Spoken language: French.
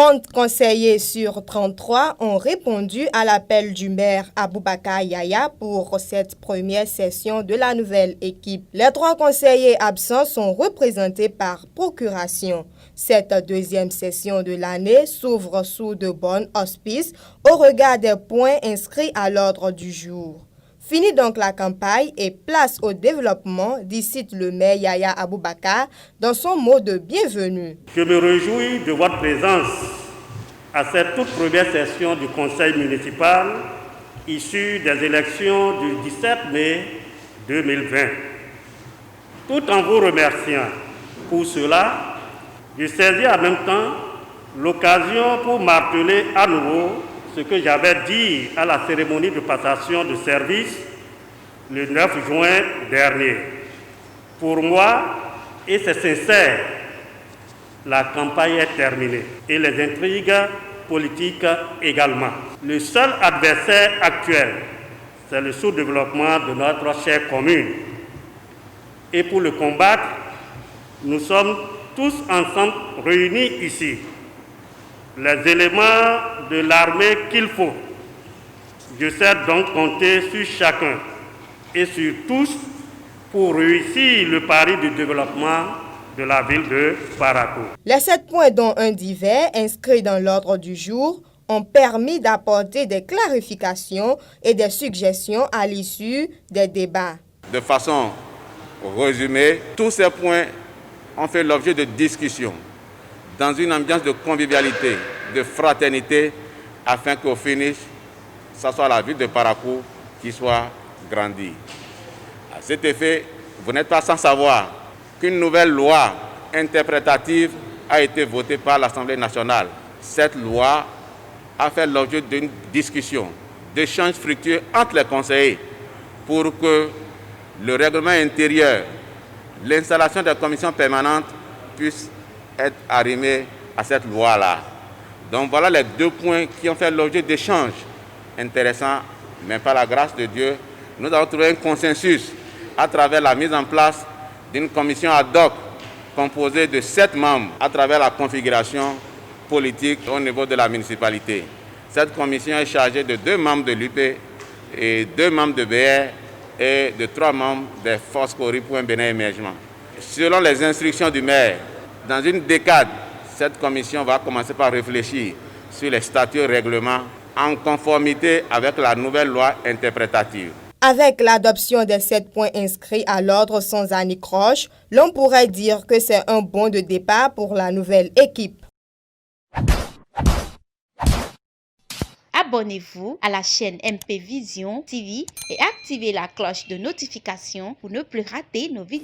30 conseillers sur 33 ont répondu à l'appel du maire Aboubakar Yaya pour cette première session de la nouvelle équipe. Les 3 conseillers absents sont représentés par procuration. Cette deuxième session de l'année s'ouvre sous de bons auspices au regard des points inscrits à l'ordre du jour. Fini donc la campagne et place au développement, dit le maire Yaya Aboubakar dans son mot de bienvenue. Je me réjouis de votre présence à cette toute première session du conseil municipal issue des élections du 17 mai 2020. Tout en vous remerciant pour cela, je saisis en même temps l'occasion pour marteler à nouveau ce que j'avais dit à la cérémonie de passation de service le 9 juin dernier. Pour moi, et c'est sincère, la campagne est terminée et les intrigues politiques également. Le seul adversaire actuel, c'est le sous-développement de notre chère commune. Et pour le combattre, nous sommes tous ensemble réunis ici. Les éléments de l'armée qu'il faut. Je sais donc compter sur chacun et sur tous pour réussir le pari du développement de la ville de Parakou. Les 7 points dont un divers inscrits dans l'ordre du jour ont permis d'apporter des clarifications et des suggestions à l'issue des débats. De façon résumée, tous ces points ont fait l'objet de discussions dans une ambiance de convivialité, de fraternité, afin qu'au finish, ce soit la ville de Parakou qui soit grandie. À cet effet, vous n'êtes pas sans savoir qu'une nouvelle loi interprétative a été votée par l'Assemblée nationale. Cette loi a fait l'objet d'une discussion, d'échanges fructueux entre les conseillers pour que le règlement intérieur, l'installation des commissions permanentes puissent être arrimés à cette loi-là. Donc voilà les 2 points qui ont fait l'objet d'échanges intéressants, mais par la grâce de Dieu, nous avons trouvé un consensus à travers la mise en place d'une commission ad hoc composée de 7 membres à travers la configuration politique au niveau de la municipalité. Cette commission est chargée de 2 membres de l'UP et 2 membres de BR et de 3 membres des forces Cori pour un Bénin émergement. Selon les instructions du maire, dans une décade, cette commission va commencer par réfléchir sur les statuts et règlements en conformité avec la nouvelle loi interprétative. Avec l'adoption des 7 points inscrits à l'ordre sans anicroche, l'on pourrait dire que c'est un bon de départ pour la nouvelle équipe. Abonnez-vous à la chaîne MP Vision TV et activez la cloche de notification pour ne plus rater nos vidéos.